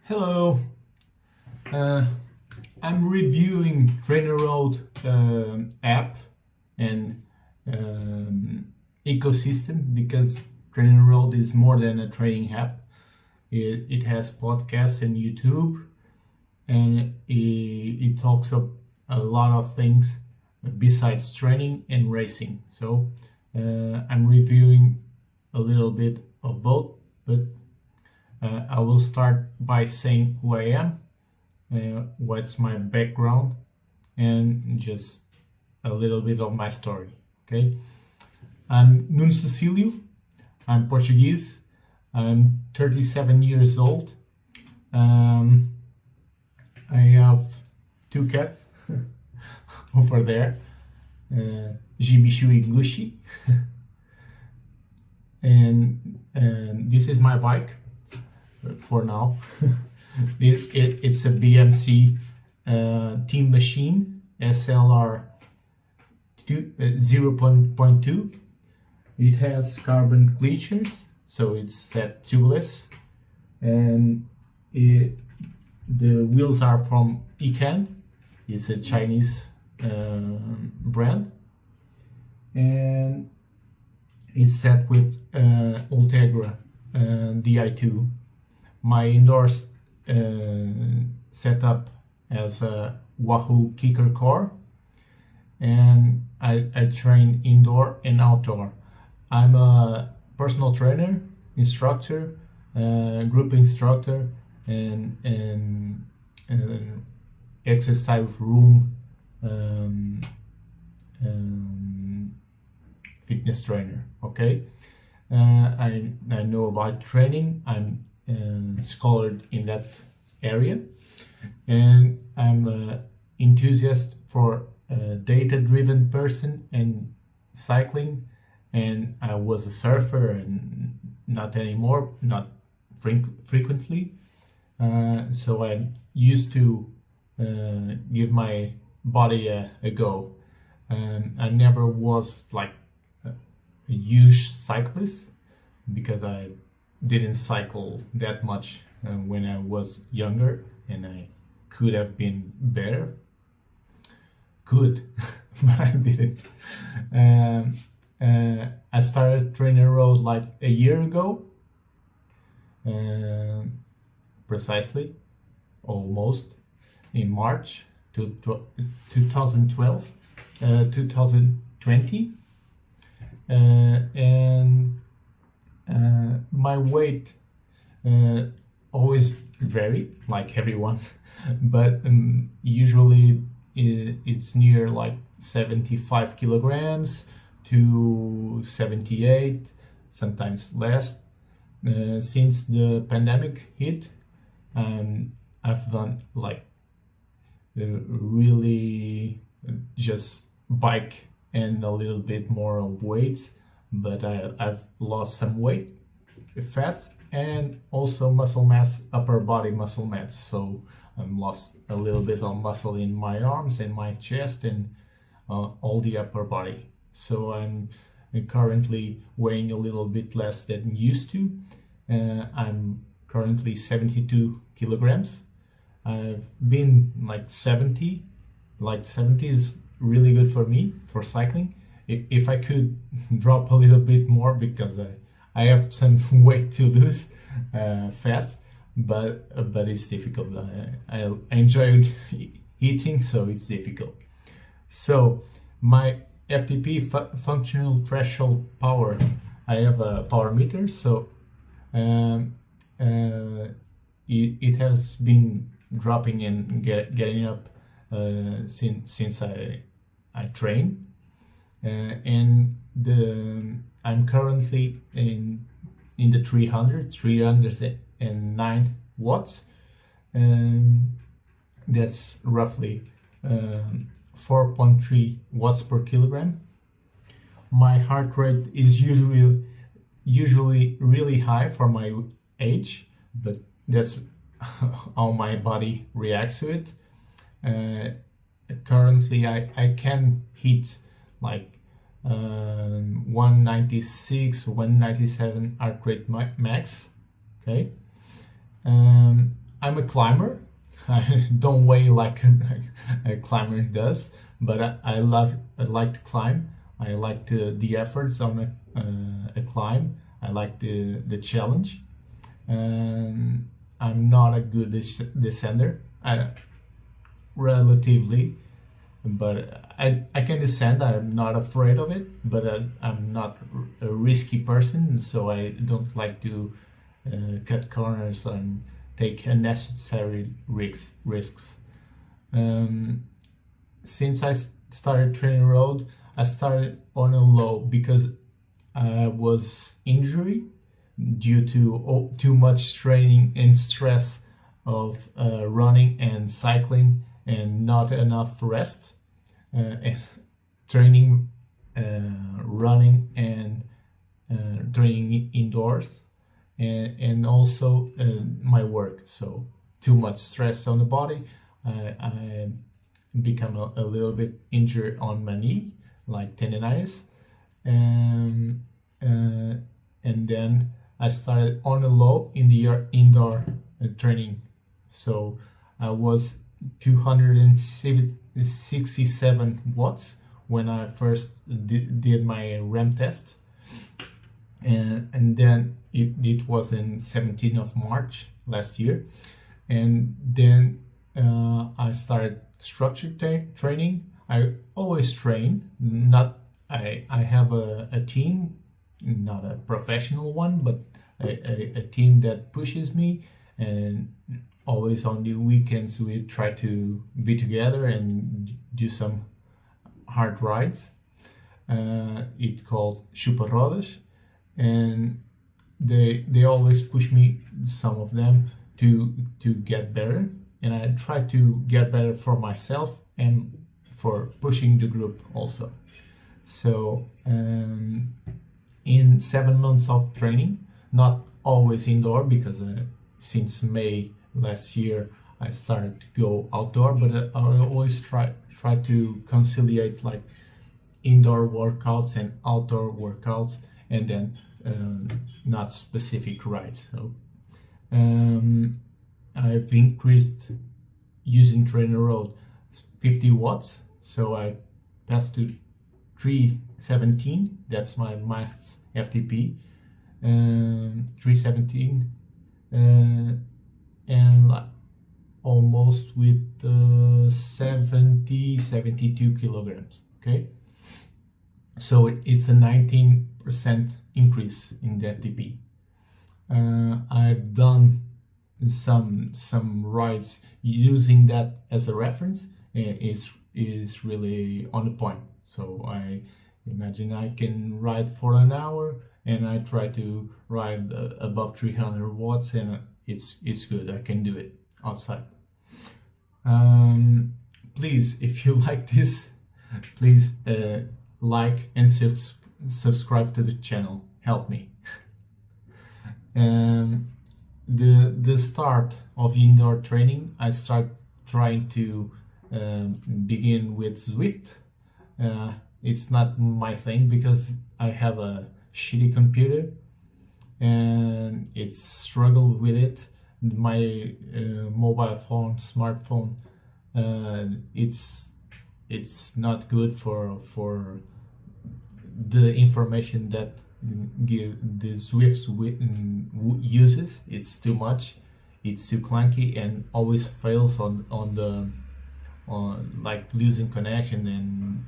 Hello, uh, I'm reviewing Trainerroad app and um, ecosystem because Trainerroad is more than a training app. It has podcasts and YouTube, and it talks a lot of things besides training and racing. So I'm reviewing a little bit of both, but I will start by saying who I am, what's my background, and just a little bit of my story. Okay, I'm Nuno Cecílio. I'm Portuguese. I'm 37 years old. I have two cats over there, Jibishu and Gushi, and this is my bike for now. It's a BMC Team Machine SLR 0.2. It has carbon bleachers, so it's set tubeless, and the wheels are from Ikan. It's a Chinese brand, and it's set with Ultegra Di2. My indoors setup as a Wahoo Kicker core, and I train indoor and outdoor. I'm a personal trainer, instructor, group instructor, and exercise room fitness trainer. Okay, I know about training. I'm scholared in that area, and I'm an enthusiast for a data-driven person and cycling. And I was a surfer, and not anymore, not frequently. So I used to give my body a go. I never was like a huge cyclist because I didn't cycle that much when I was younger, and I could have been better. Could, but I didn't. I started Trainerroad like a year ago, precisely, almost, in March 2012, 2020, and my weight always vary, like everyone, but usually it's near like 75 kilograms to 78, sometimes less. Since the pandemic hit, I've done like really just bike and a little bit more of weights, but I've lost some weight, fat, and also muscle mass, upper body muscle mass. So I've lost a little bit of muscle in my arms and my chest and all the upper body. So I'm currently weighing a little bit less than used to. I'm currently 72 kilograms. I've been like 70. Like 70 is really good for me for cycling. If I could drop a little bit more, because I have some weight to lose, fat, but it's difficult. I enjoy eating, so it's difficult. So my FTP functional threshold power, I have a power meter, so it has been dropping and getting up since I train, and I'm currently in the 309 watts, and that's roughly 4.3 watts per kilogram. My heart rate is usually really high for my age, but that's how my body reacts to it. Currently, I can hit like 196, 197 heart rate max. Okay, I'm a climber. I don't weigh like a climber does, but I like to climb. I like the efforts on a climb. I like the challenge. I'm not a good descender, relatively, but I can descend. I'm not afraid of it, but I'm not a risky person, so I don't like to cut corners and take unnecessary risks. Um, since I started Trainerroad, I started on a low because I was injured due to too much training and stress of running and cycling and not enough rest. And training, running and training indoors, and also my work. So too much stress on the body. I become a little bit injured on my knee, like tendonitis, and and then I started on a low in the indoor training. So I was 267 watts when I first did my RAM test, and then it was in 17th of March last year, and then I started structured training. I always train, not I have a team, not a professional one, but a team that pushes me, and always on the weekends we try to be together and do some hard rides. It's called Chuparrodas, and they always push me, some of them, to get better, and I try to get better for myself and for pushing the group also. So in 7 months of training, not always indoor, because since May last year I started to go outdoor, but I always try to conciliate like indoor workouts and outdoor workouts, and then not specific rides. So I've increased using Trainerroad 50 watts, so I passed to 317. That's my max FTP. 317, and almost with 72 kilograms. Okay, so it's a 19% increase in the FTP. I've done some rides using that as a reference. Is really on the point. So I imagine I can ride for an hour, and I try to ride above 300 watts, and it's good. I can do it outside. Please, if you like this, please like and subscribe to the channel. Help me. The start of indoor training, I start trying to begin with Zwift. It's not my thing because I have a shitty computer and it's struggle with it. My mobile phone, smartphone, it's not good for the information that the Zwift uses. It's too much, it's too clunky, and always fails on like losing connection and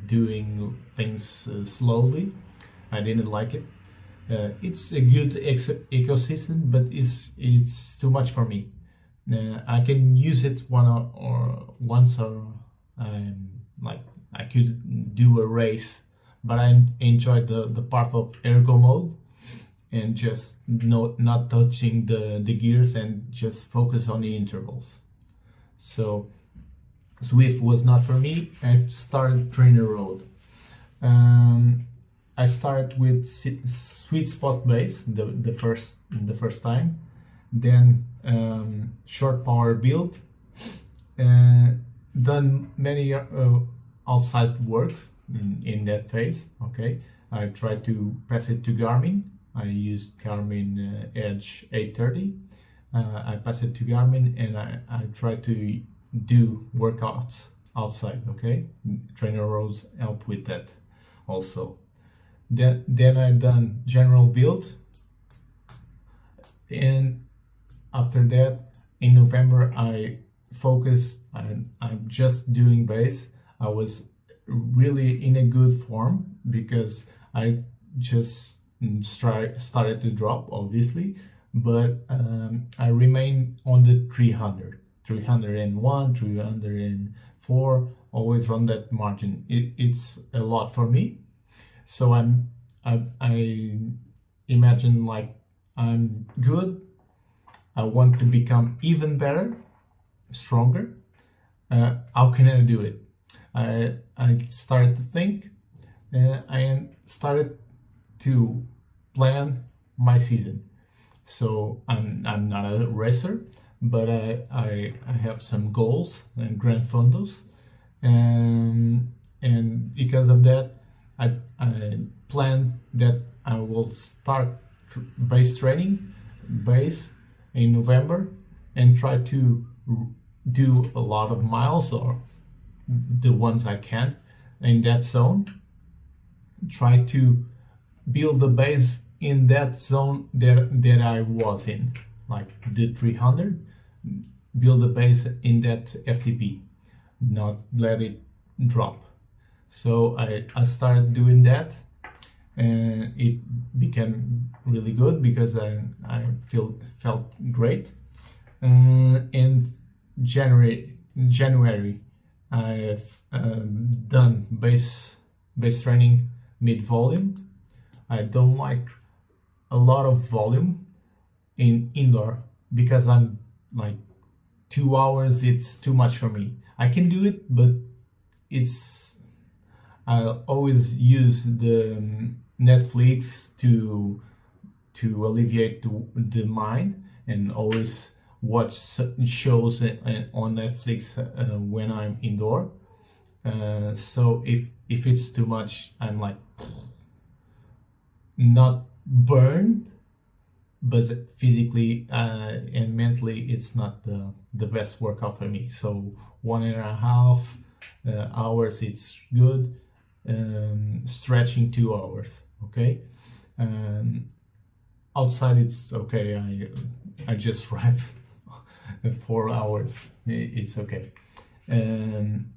doing things slowly. I didn't like it. It's a good ecosystem, but it's too much for me. I can use it once, or like I could do a race, but I enjoy the part of ergo mode and just not touching the gears and just focus on the intervals. So Zwift was not for me. I started Trainerroad. I started with sweet spot base the first time, then short power build, done many outsized works in that phase. Okay, I tried to pass it to Garmin. I used Garmin Edge 830. I pass it to Garmin, and I try to do workouts outside. Okay, Trainerroads help with that also. Then I've done general build, and after that, in November, I focused. I'm just doing base. I was really in a good form because I just started to drop, obviously, but I remain on the 300, 301, 304, always on that margin. It's a lot for me. So I imagine like I'm good. I want to become even better, stronger. How can I do it? I started to think. I started to plan my season. So I'm not a racer, but I have some goals and grand fondos, and because of that, I plan that I will start base training, base in November, and try to do a lot of miles, or the ones I can in that zone. Try to build the base in that zone that I was in, like the 300. Build a base in that FTP, not let it drop. So I started doing that, and it became really good because I felt great. In January, I've done base training mid volume. I don't like a lot of volume in indoor because I'm like 2 hours. It's too much for me. I can do it, but I always use the Netflix to alleviate the mind, and always watch shows on Netflix when I'm indoor. So if it's too much, I'm like not burned, but physically and mentally, it's not the best workout for me. So 1.5 hours, it's good. Stretching 2 hours, okay. Outside it's okay. I just drive 4 hours. It's okay. And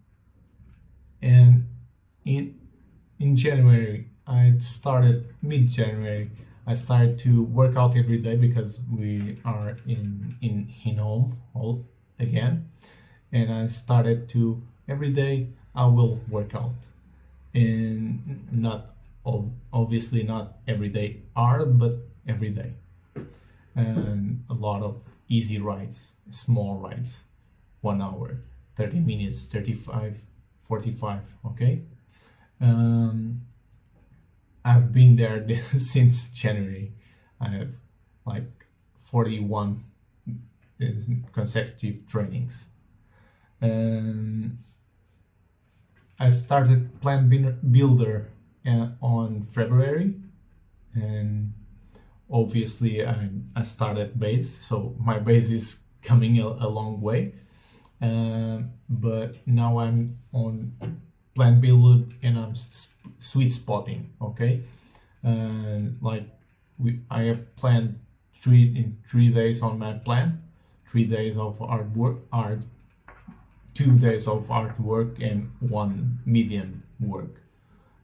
in January, I started mid-January. I started to work out every day because we are in home all again, and I started to every day I will work out, and not obviously not every day hard, but every day, and a lot of easy rides, small rides, 1 hour, 30 minutes, 35, 45. Okay. I've been there since January. I have like 41 consecutive trainings. I started Plan Builder on February, and obviously I started base, so my base is coming a long way. But now I'm on Plan Builder, and I'm sweet spotting. Okay, and like I have planned 3 days on my plan, 3 days of hard work, 2 days of hard work, and 1 medium work,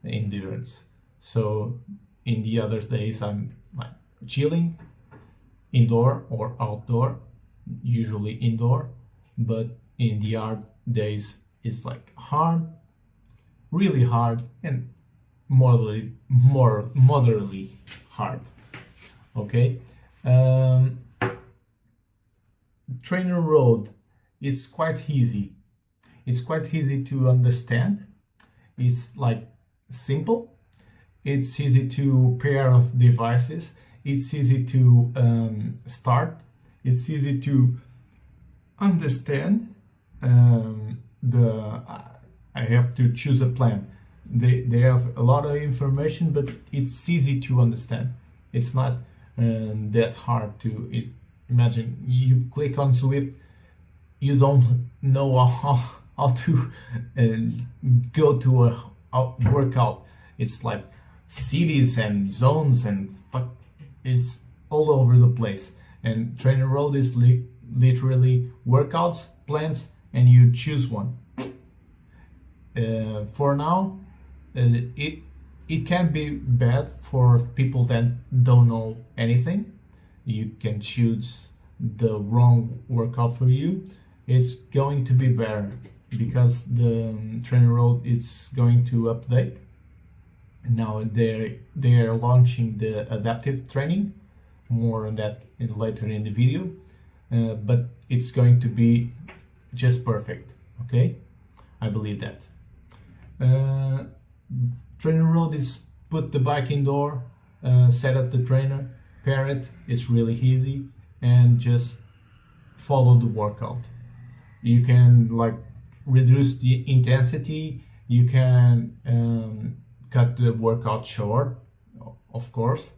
endurance. So in the other days I'm like chilling, indoor or outdoor, usually indoor, but in the hard days it's like hard, really hard, and moderately hard. Okay. Trainerroad, it's quite easy. It's quite easy to understand. It's like simple. It's easy to pair of devices. It's easy to start. It's easy to understand. I have to choose a plan. They have a lot of information, but it's easy to understand. It's not that hard to imagine you click on Zwift, you don't know how to go to a workout. It's like cities and zones and is all over the place. And Trainerroad is literally workouts, plans, and you choose one. For now, it can be bad for people that don't know anything. You can choose the wrong workout for you. It's going to be better because the Trainerroad is going to update. Now they are launching the adaptive training. More on that later in the video, but it's going to be just perfect. Okay, I believe that. Trainerroad is put the bike indoor, set up the trainer, pair it. It's really easy, and just follow the workout. You can like reduce the intensity. You can cut the workout short, of course,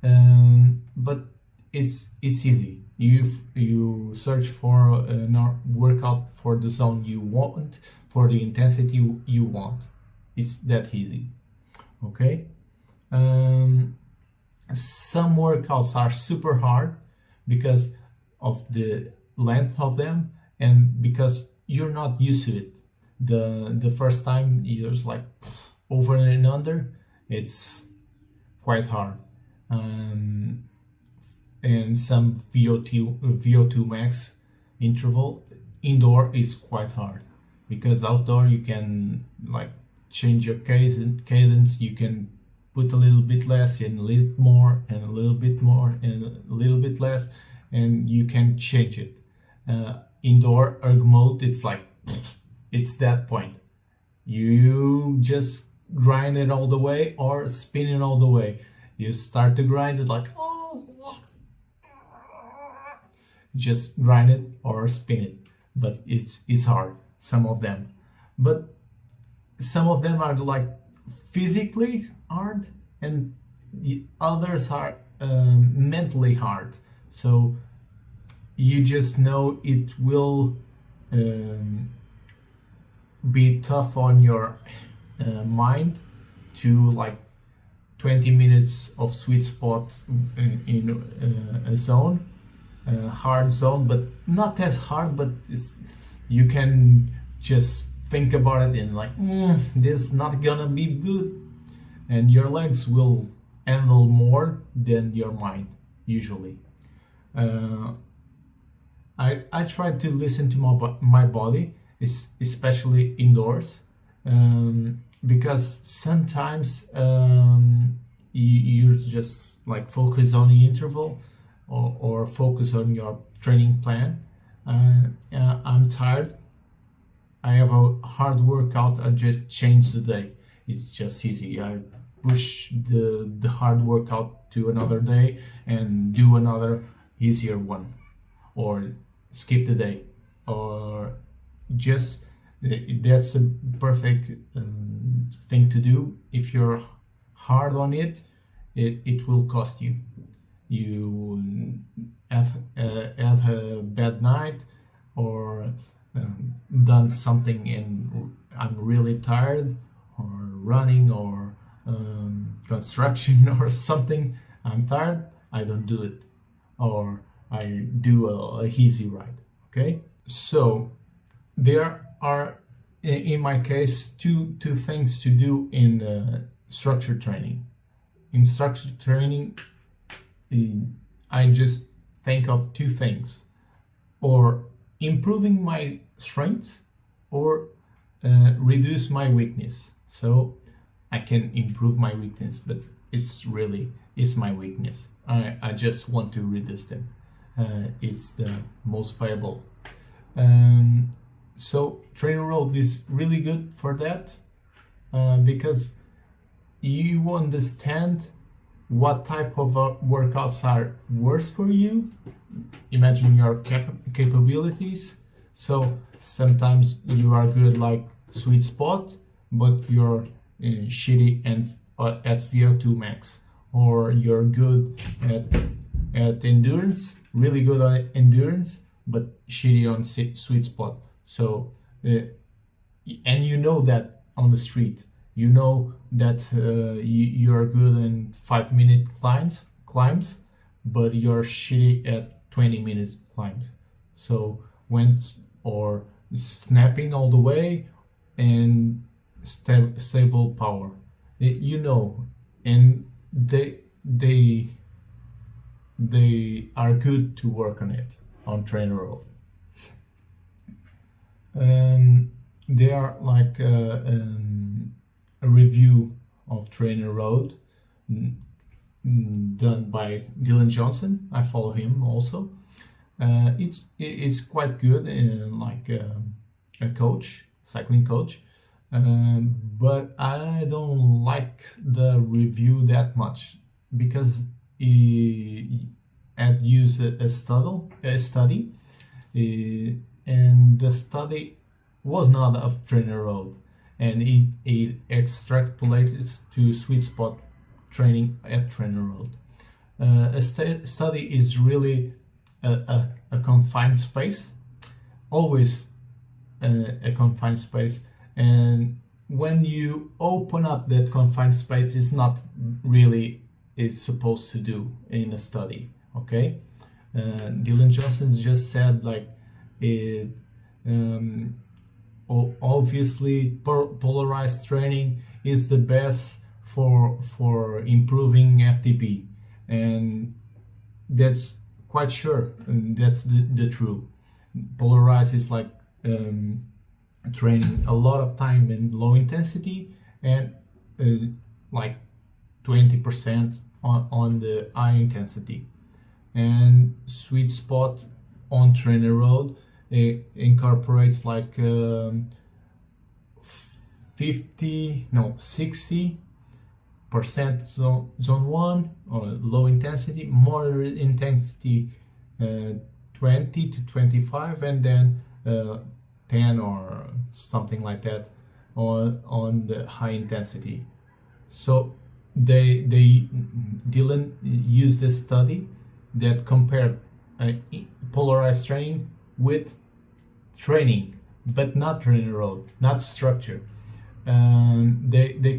but it's easy. You search for a workout for the zone you want, for the intensity you want. It's that easy. Okay. Some workouts are super hard because of the length of them and because you're not used to it. The first time you're just like over and under, it's quite hard. And some VO2 max interval indoor is quite hard because outdoor you can like change your cadence. You can put a little bit less and a little more and a little bit more and a little bit less, and you can change it. Indoor erg mode, it's like it's that point. You just grind it all the way or spin it all the way. You start to grind it like just grind it or spin it, but it's hard, some of them, but some of them are like physically hard and the others are mentally hard. So you just know it will be tough on your mind to like 20 minutes of sweet spot in a zone, hard zone, but not as hard, but you can just think about it and like this is not gonna be good, and your legs will handle more than your mind usually. I try to listen to my body, especially indoors, because sometimes you just like focus on the interval or focus on your training plan. I'm tired, I have a hard workout, I just change the day. It's just easy. I push the hard workout to another day and do another easier one, or skip the day, or just that's a perfect thing to do. If you're hard on it, it will cost you. You have a bad night or done something and I'm really tired, or running or construction or something. I'm tired, I don't do it, or I do a easy ride. Okay, so there are, in my case, two things to do in structured training. In structured training, I just think of two things: or improving my strengths, or reduce my weakness. So I can improve my weakness, but it's my weakness. I just want to reduce them. It's the most viable. So Trainerroad is really good for that, because you understand what type of workouts are worse for you. Imagine your capabilities. So sometimes you are good like sweet spot, but you're shitty and at VO2 max, or you're good at endurance, really good on endurance, but shitty on sweet spot. So and you know that on the street, you know that you are good in 5-minute climbs, but you're shitty at 20-minute climbs. So when or snapping all the way and stable power, you know, and they are good to work on it on Trainerroad. They are like a review of Trainerroad done by Dylan Johnson. I follow him also. It's quite good, like a coach, cycling coach. But I don't like the review that much because he had used a study, and the study was not of Trainerroad, and it extrapolates to sweet spot training at Trainerroad. A study is really a confined space, always a confined space, and when you open up that confined space, it's not really it's supposed to do in a study. Okay, Dylan Johnson just said like it. Obviously, polarized training is the best for improving FTP, and that's quite sure, and that's the truth. Polarized is like training a lot of time in low intensity and like 20% on the high intensity. And sweet spot on Trainerroad incorporates like 60% zone 1 or low intensity, moderate intensity 20 to 25, and then 10 or something like that on the high intensity. So Dylan used a study that compared polarized training with training, but not Trainerroad, not structure. They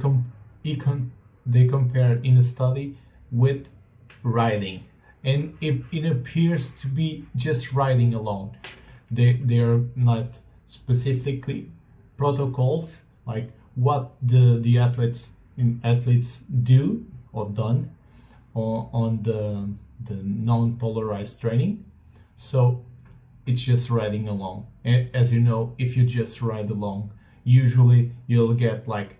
compare in a study with riding, and it appears to be just riding alone. They are not specifically protocols like what the athletes do or done on the non-polarized training. So it's just riding along. And as you know, if you just ride along, usually you'll get like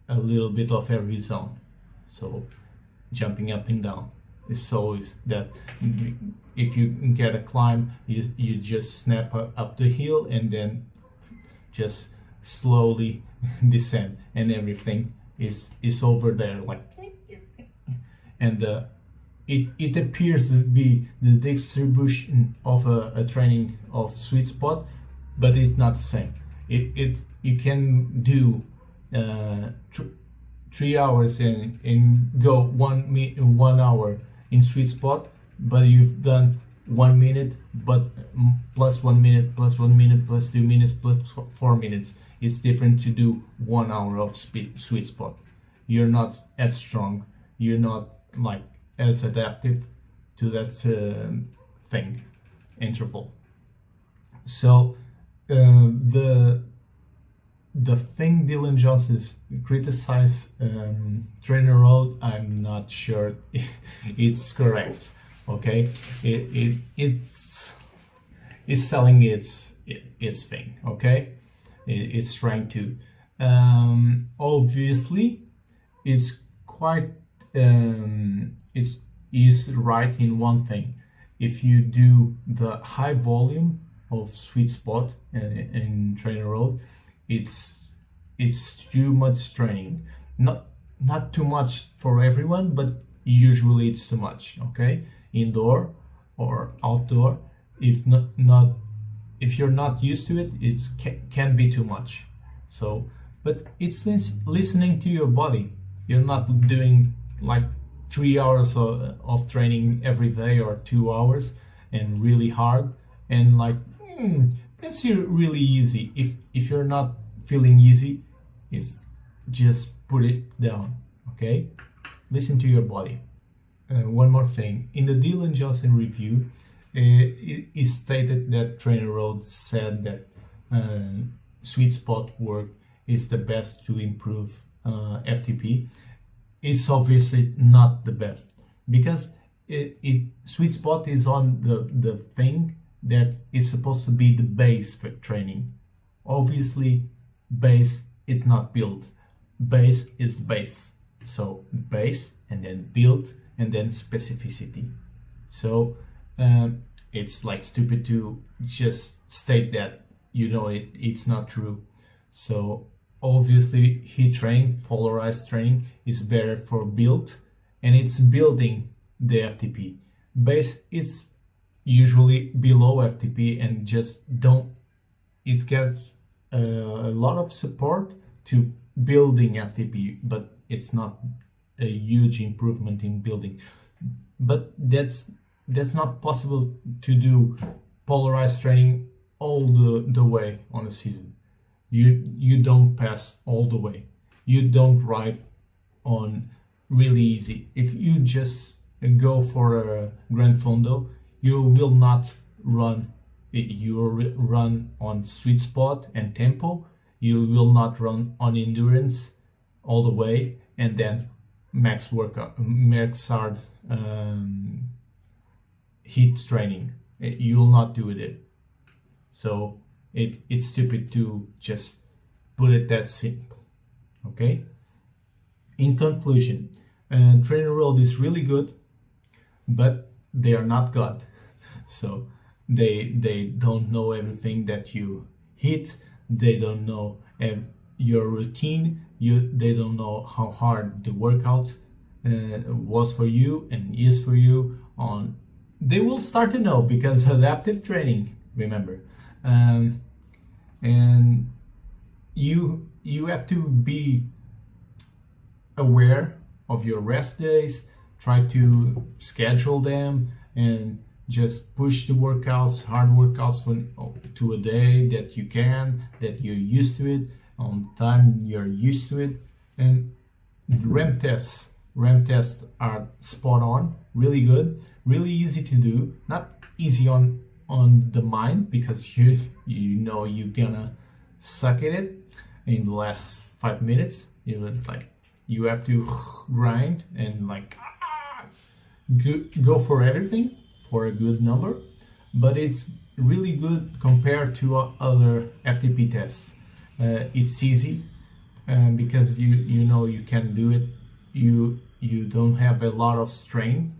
a little bit of every zone. So jumping up and down is always that. If you get a climb, you just snap up the hill and then just slowly descend, and everything is over there like, and it appears to be the distribution of a training of sweet spot, but it's not the same. You can do 3 hours and go 1 hour in sweet spot, but you've done 1 minute, but plus 1 minute, plus 1 minute, plus 2 minutes, plus 4 minutes. It's different to do 1 hour of sweet spot. You're not as strong. You're not like as adaptive to that interval. So the thing Dylan Johnson criticized Trainerroad, I'm not sure it's correct. Okay, it's selling its thing. Okay, it's trying to. Obviously, it's quite. Is right in one thing. If you do the high volume of sweet spot in Trainerroad, it's too much training. Not too much for everyone, but usually it's too much. Okay, indoor or outdoor. If you're not used to it, it can be too much. So, but it's listening to your body. You're not doing like 3 hours of training every day or 2 hours and really hard, and like it's really easy. If you're not feeling easy, it's just put it down. Okay, listen to your body. One more thing, in the Dylan Johnson review, it is stated that Trainerroad said that sweet spot work is the best to improve FTP. It's obviously not the best, because sweet spot is on the thing that is supposed to be the base for training. Obviously, base is not build. Base is base. So base, and then build, and then specificity. So it's like stupid to just state that, it's not true. So obviously heat training, polarized training is better for build, and it's building the FTP. Base, it's usually below FTP and just it gets a lot of support to building FTP, but it's not a huge improvement in building. But that's not possible to do polarized training all the way on a season. You don't pass all the way. You don't ride on really easy. If you just go for a Grand Fondo, you will not run. You will run on sweet spot and tempo. You will not run on endurance all the way, and then max hard heat training. You will not do it. So it's stupid to just put it that simple. Okay. In conclusion, Trainerroad is really good, but they are not God. So they don't know everything that you hit. They don't know your routine. They don't know how hard the workout was for you and is for you. They will start to know, because adaptive training, remember, and you have to be aware of your rest days. Try to schedule them and just push the workouts, hard workouts to a day that that you're used to it, on time you're used to it. And RAM tests are spot on, really good, really easy to do. Not easy on the mind, because you're gonna suck at it in the last 5 minutes. You have to grind and go for everything for a good number, but it's really good compared to other FTP tests. It's easy because you can do it. You don't have a lot of strain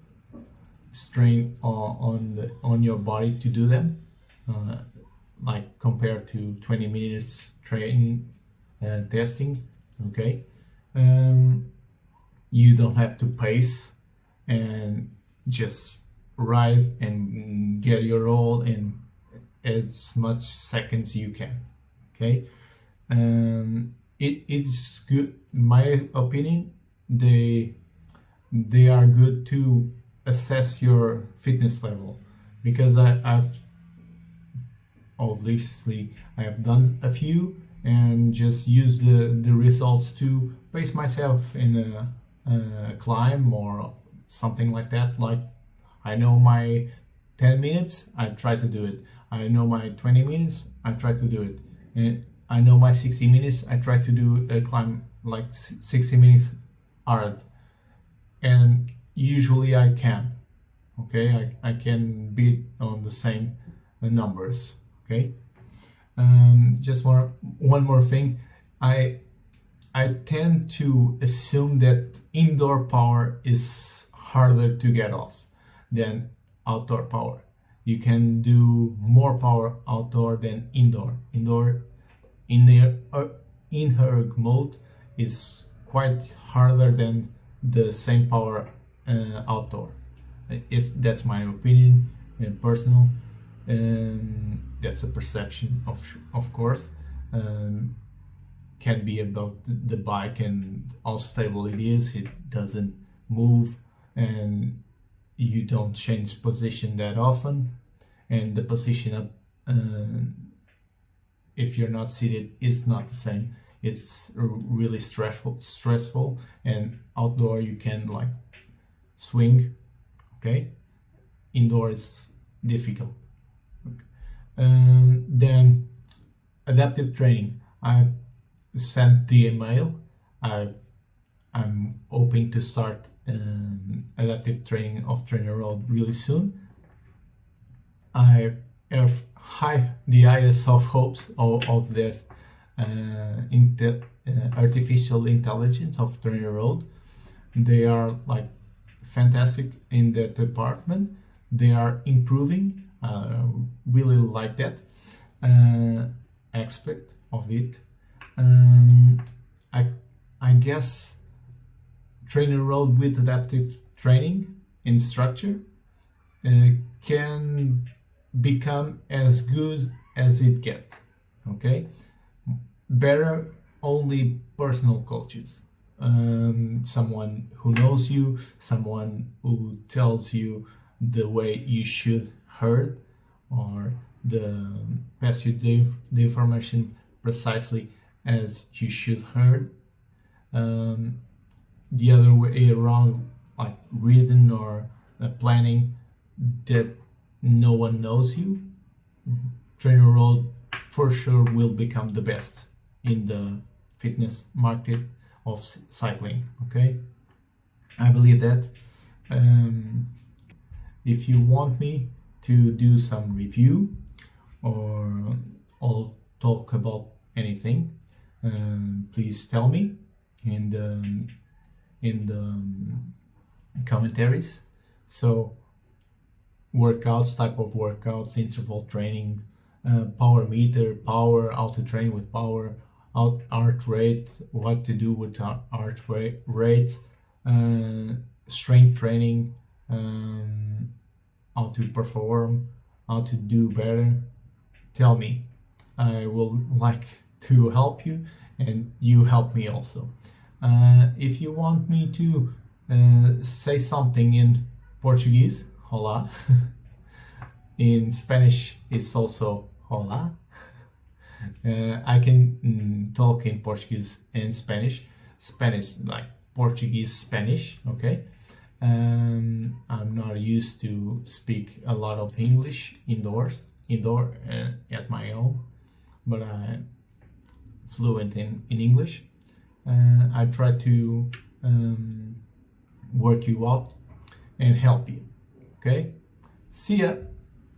on your body to do them, like compared to 20 minutes training testing. Okay, you don't have to pace and just ride and get your roll in as much seconds you can. Okay, it's good, in my opinion. They are good to assess your fitness level, because I've done a few and just use the results to pace myself in a climb or something like that. Like, I know my 10 minutes, I try to do it. I know my 20 minutes, I try to do it. And I know my 60 minutes, I try to do a climb like 60 minutes hard. And usually I can. Okay, I can beat on the same numbers. Okay, just one more thing. I tend to assume that indoor power is harder to get off than outdoor power. You can do more power outdoor than indoor. Indoor in erg mode is quite harder than the same power outdoor. That's my opinion and personal. That's a perception, of course. Can be about the bike and how stable it is. It doesn't move and you don't change position that often, and the position up, if you're not seated, is not the same. It's really stressful, and outdoor you can like swing, okay? Indoor is difficult. Then adaptive training. I sent the email. I'm hoping to start adaptive training of Trainerroad really soon. I have the highest of hopes of that artificial intelligence of Trainerroad. They are like fantastic in that department. They are improving. Really like that aspect of it. I guess Trainerroad with adaptive training in structure can become as good as it gets. Okay, better only personal coaches. Someone who knows you, someone who tells you the way you should herd, or pass you the information precisely as you should herd. The other way around, like reading or planning, that no one knows you, Trainerroad for sure will become the best in the fitness market of cycling. Okay, I believe that. If you want me to do some review or I'll talk about anything, please tell me in the commentaries. So type of workouts, interval training, power meter, power, how to train with power, heart rate, what to do with heart rates, strength training, how to perform, how to do better. Tell me. I will like to help you, and you help me also. If you want me to say something in Portuguese, hola. In Spanish, it's also hola. I can talk in Portuguese and Spanish. Spanish, like Portuguese, Spanish, okay? I'm not used to speak a lot of English indoor at my own, but I'm fluent in English. I try to work you out and help you, okay? See ya!